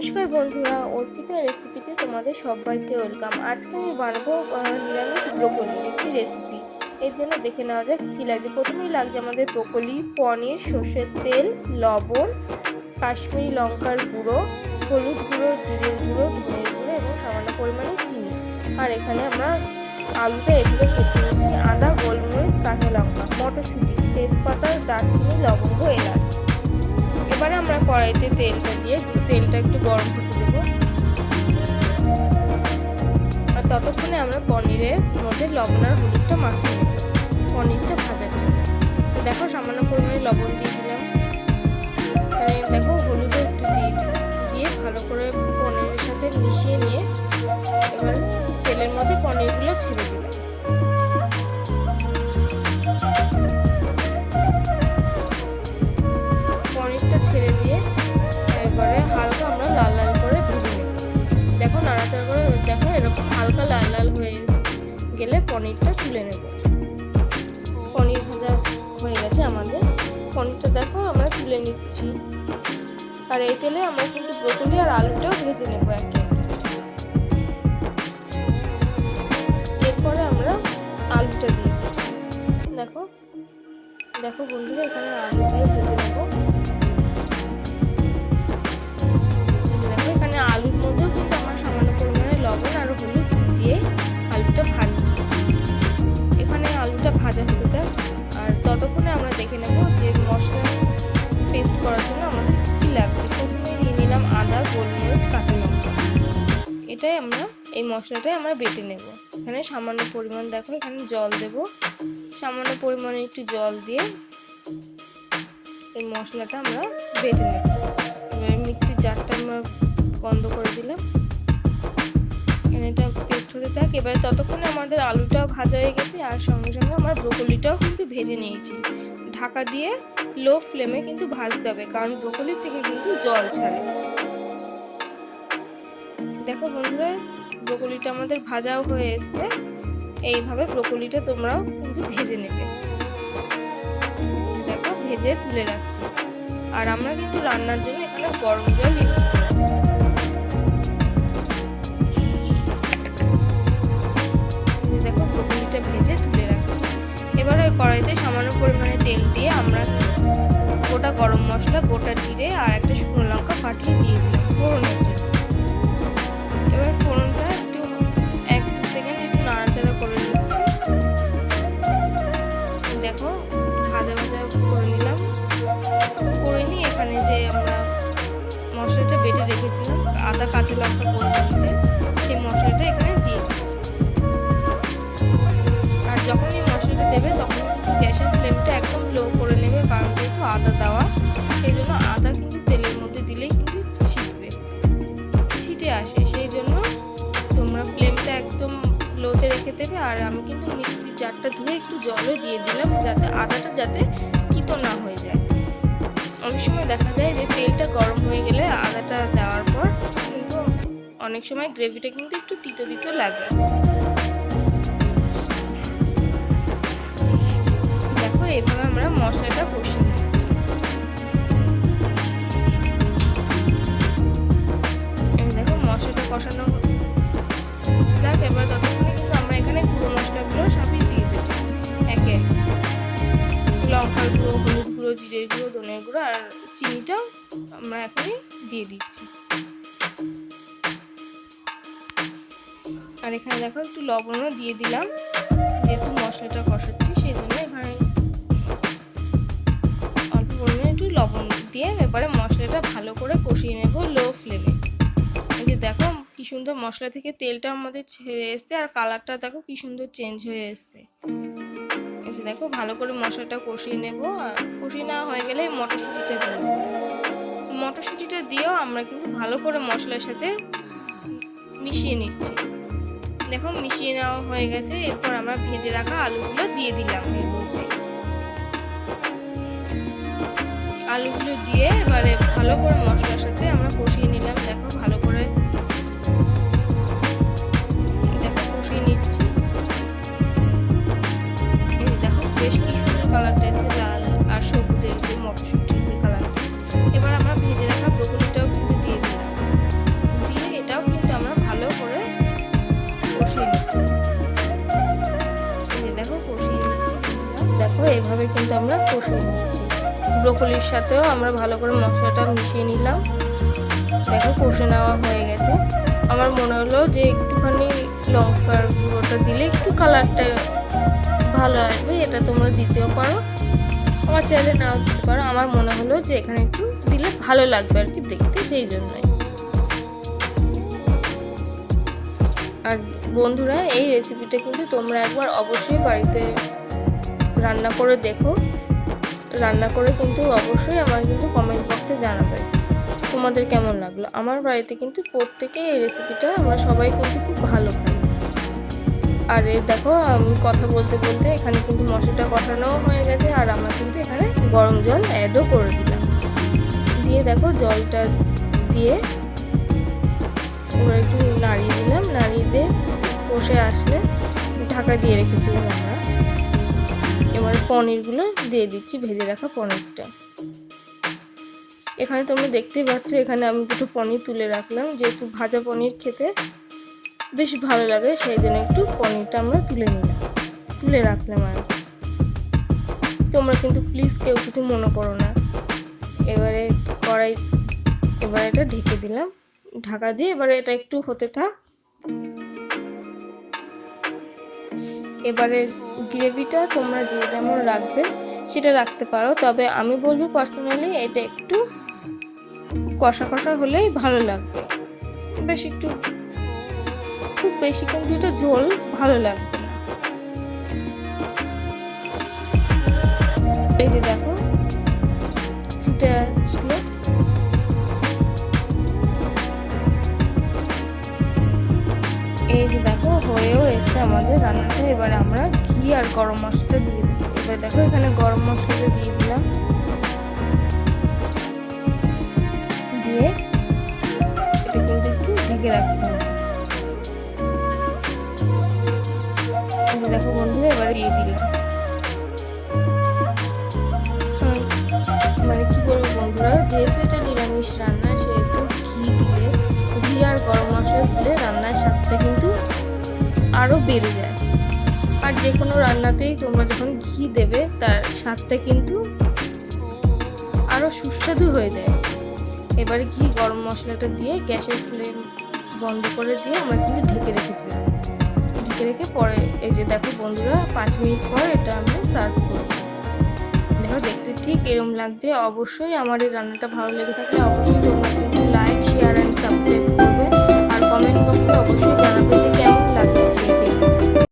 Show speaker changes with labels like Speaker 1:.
Speaker 1: নমস্কার বন্ধুরা, অর্পিতা রেসিপিতে তোমাদের সবাইকে ওয়েলকাম। আজকে আমি বানাবো নিরামিষ ব্রোকলির একটি রেসিপি। এর জন্য দেখে নেওয়া যাক কী লাগছে। প্রথমেই লাগছে আমাদের ব্রোকলি, পনির, সর্ষের তেল, লবণ, কাশ্মীরি লঙ্কার গুঁড়ো, হলুদ গুঁড়ো, জিরের গুঁড়ো, ধনের গুঁড়ো এবং সামান্য পরিমাণে চিনি। আর এখানে আমরা আলুটা এভাবে কেটে নিয়েছি, আদা, গোলমরিচ, কাঁচা লঙ্কা, মটরশুঁটি, তেজপাতা, দারচিনি, লবঙ্গ, এলাচ। এবারে আমরা কড়াইতে তেলটা দিয়ে তেলটা একটু গরম হতে দেবো। আর ততক্ষণে আমরা পনিরের মধ্যে লবণ আর হলুদটা মাখিয়ে নেব পনিরটা ভাজার জন্য। দেখো সামান্য পরিমাণে লবণ দিয়ে দিলাম, দেখো হলুদও একটু দিয়ে ভালো করে পনিরের সাথে মিশিয়ে নিয়ে এবার তেলের মধ্যে পনিরগুলো ছেড়ে দিলাম। পনিরটা ছেড়ে দিয়ে এবারে হালকা আমরা লাল লাল করে ভেজে নেব। দেখো নাড়াচাড়া করে দেখো এরকম হালকা লাল লাল হয়ে গেলে পনিরটা তুলে নেব। পনির ভাজা হয়ে গেছে আমাদের। পনিরটা দেখো আমরা তুলে নিচ্ছি। আর এই তেলে আমরা কিন্তু ব্রোকলি আর আলুটাও ভেজে নেব একে একে। এরপরে আমরা আলুটা দিয়ে দিচ্ছি। দেখো দেখো বন্ধুরা, এখানে আলুগুলো ভেজে নেব। দেখো এখানে আলুর মধ্যেও কিন্তু আমরা সামান্য পরিমাণে লবণ আর হলুদ দিয়ে আলুটা ভাজছি। এখানে আলুটা ভাজা হতে দেয়। আর ততক্ষণে আমরা দেখে নেব যে মশলা পেস্ট করার জন্য আমাদের কী লাগছে। প্রথমে নিয়ে নিলাম আদা, গোলমরিচ, কাঁচা লঙ্কা। এটাই এই মশলাটাই আমরা বেটে নেব। এখানে সামান্য পরিমাণ দেখো এখানে জল দেব। সামান্য পরিমাণে একটু জল দিয়ে এই মশলাটা আমরা বেটে নেব। এবার মিক্সির জারটা আমরা বন্ধ করে দিলাম। এটা পেস্ট হতে থাক। এবার ততক্ষণে আমাদের আলুটাও ভাজা হয়ে গেছে আর সঙ্গে সঙ্গে আমরা ব্রোকলিটাও কিন্তু ভেজে নিয়েছি। ঢাকা দিয়ে লো ফ্লেমে কিন্তু ভাজতে হবে, কারণ ব্রোকলির থেকে কিন্তু জল ছাড়ে। দেখো বন্ধুরা, ব্রোকলিটা আমাদের ভাজাও হয়ে এসছে। এইভাবে ব্রোকলিটা তোমরাও কিন্তু ভেজে নেবে। দেখো ভেজে তুলে রাখছি। আর আমরা কিন্তু রান্নার জন্য এখানে গরম জল ইউজ করি। দেখো ব্রোকলিটা ভেজে তুলে রাখছি। এবার ওই কড়াইতে সামান্য পরিমাণে তেল দিয়ে আমরা গোটা গরম মশলা, গোটা জিরে আর একটা শুকনো লঙ্কা ফাটিয়ে দিয়ে দিলাম ফোড়নের জন্য। এবার ফোড়নটা একটু 1-2 সেকেন্ড একটু নাড়াচাড়া করে নিচ্ছি। দেখো ভাজা ভাজা করে নিলাম। করে নিয়ে এখানে যে আমরা মশলাটা বেটে রেখেছিলাম, আদা, কাঁচা লঙ্কা, গোলমরিচে, সেই মশলাটা এখানে দিয়ে দিচ্ছি। আর যখন এই মশলাটা দেবে তখন কিন্তু গ্যাসের ফ্লেমটা একদম লো করে নেবে, কারণ যেহেতু আদা দেওয়া, সেই জন্য আদা কিন্তু তেলের মধ্যে দিলেই কিন্তু ছিটে আসে। সেই জন্য তোমরা ফ্লেমটা একদম লোতে রেখে দেবে। আর আমি কিন্তু মিক্সির জারটা ধুয়ে একটু জলও দিয়ে দিলাম, যাতে আদাটা তিতো না হয়ে যায়। অনেক সময় দেখা যায় যে তেলটা গরম হয়ে গেলে আদাটা দেওয়ার পর কিন্তু অনেক সময় গ্রেভিটা কিন্তু একটু তিতো তিতো লাগে। দেখো এইভাবে আমরা মশলাটা কষিয়ে নিচ্ছি। দেখো মশলাটা কষানো যাক। এবার ততক্ষণে কিন্তু আমরা এখানে গুঁড়ো মশলাগুলো সবই দিয়ে দেবো একে। লঙ্কার গুঁড়ো, হলুদ গুঁড়ো, জিরের গুঁড়ো, ধনের গুঁড়ো আর চিনিটাও আমরা এখনই দিয়ে দিচ্ছি। আর এখানে দেখো একটু লবণও দিয়ে দিলাম, যেহেতু মশলাটা কষাচ্ছি সেই জন্য এখানে অল্প পরিমাণে একটু লবণ দিয়ে এবারে মশলাটা ভালো করে কষিয়ে নেব লো ফ্লেমে। এই যে দেখো কি সুন্দর মশলা থেকে তেলটা আমাদের ছেড়ে এসছে আর কালারটা দেখো কি সুন্দর চেঞ্জ হয়ে এসছে। এই যে দেখো ভালো করে মশলাটা কষিয়ে নেব। আর কষিয়ে নেওয়া হয়ে গেলে মটরশুঁটিটা দেব। মটরশুঁটিটা দিয়েও আমরা কিন্তু ভালো করে মশলার সাথে মিশিয়ে নিচ্ছি। দেখো মিশিয়ে নেওয়া হয়ে গেছে। এরপর আমরা ভেজে রাখা আলুগুলো দিয়ে দিলাম এর মধ্যে। আলুগুলো দিয়ে এবারে ভালো করে মশলার সাথে আমরা কষিয়ে নিলাম। দেখো ভালো করে কষিয়ে নিচ্ছি। দেখো বেশ কি সুন্দর কালারটা এসে, লাল আর সবুজের যে মটরশুঁটির যে কালারটা। এবার আমরা ভেজে রাখা ব্রোকলিটাও কিন্তু দিয়ে দিলাম। করে কিন্তু আমরা কষিয়ে নিচ্ছি। ব্রোকলির সাথেও আমরা ভালো করে মশলাটা মিশিয়ে নিলাম। দেখো কষে নেওয়া হয়ে গেছে। আমার মনে হলো যে একটুখানি লঙ্কার গুঁড়োটা দিলে একটু কালারটা ভালো আসবে, এটা তোমরা দিতেও পারো, আমার চাইলে নাও দিতে পারো। আমার মনে হলো যে এখানে একটু দিলে ভালো লাগবে আর কি দেখতে, সেই জন্যই। আর বন্ধুরা, এই রেসিপিটা কিন্তু তোমরা একবার অবশ্যই বাড়িতে রান্না করে দেখো। রান্না করে কিন্তু অবশ্যই আমার কিন্তু কমেন্ট বক্সে জানাবে তোমাদের কেমন লাগলো। আমার বাড়িতে কিন্তু প্রত্যেকেই এই রেসিপিটা আমরা সবাই কিন্তু খুব ভালো খাই। আর দেখো আমি কথা বলতে বলতে এখানে কিন্তু মশলাটা কষানোও হয়ে গেছে, আর আমরা কিন্তু এখানে গরম জল অ্যাডও করে দিলাম। দিয়ে দেখো জলটা দিয়ে এবার একটু নাড়িয়ে দিলাম, নাড়িয়ে দিয়ে কষে আসলে ঢাকা দিয়ে রেখেছিলাম আমরা। এবার পনিরগুলো দিয়ে দিচ্ছি, ভেজে রাখা পনিরটা। এখানে তোমরা দেখতেই পাচ্ছ, এখানে আমি দুটো পনির তুলে রাখলাম, যেহেতু ভাজা পনির খেতে বেশ ভালো লাগে সেই জন্য একটু পনিরটা আমরা তুলে রাখলাম। আর তোমরা কিন্তু প্লিজ কেউ কিছু মনে করো না। এবারে এবারে এটা ঢেকে দিলাম, ঢাকা দিয়ে এবারে এটা একটু হতে থাক। এবারে গ্রেভিটা তোমরা যে যেমন রাখবে সেটা রাখতে পারো, তবে আমি বলবো পার্সোনালি এটা একটু কষা কষা হলেই ভালো লাগবে। বেশ একটু খুব বেশি কিন্তু এটা ঝোল ভালো লাগবে না। এই যে দেখো ফুটে আসলো, এই যে দেখো হয়েও এসছে আমাদের রান্নাটা। এবারে আমরা ঘি আর গরম মশলাটা দিয়ে দেবো। এবার দেখো এখানে গরম মশলাটা দিয়ে দিলাম, দিয়ে এটা কিন্তু একটু ঢেকে রাখতে হবে। এই যে দেখো বন্ধুরা এবারে দিয়ে দিলাম। মানে কি বলবো বন্ধুরা, যেহেতু এটা নিরামিষ রান্না সেহেতু ঘি আর গরম মশলা দিলে রান্নার স্বাদটা কিন্তু আরও বেড়ে যায়। আর যে কোনো রান্নাতেই তোমরা যখন ঘি দেবে তার স্বাদটা কিন্তু আরও সুস্বাদু হয়ে যায়। এবারে ঘি গরম মশলাটা দিয়ে গ্যাসের ফ্লেম বন্ধ করে দিয়ে আমরা কিন্তু ঢেকে রেখেছিলাম। ঢেকে রেখে পরে এই যে দেখো বন্ধুরা 5 মিনিট পর এটা আমি সার্ভ করছি। দেখো দেখতে ঠিক এরকম লাগছে। অবশ্যই আমার এই রান্নাটা ভালো লেগে থাকলে অবশ্যই তোমরা কিন্তু লাইক, শেয়ার অ্যান্ড সাবস্ক্রাইব করবে, আর কমেন্ট বক্সে অবশ্যই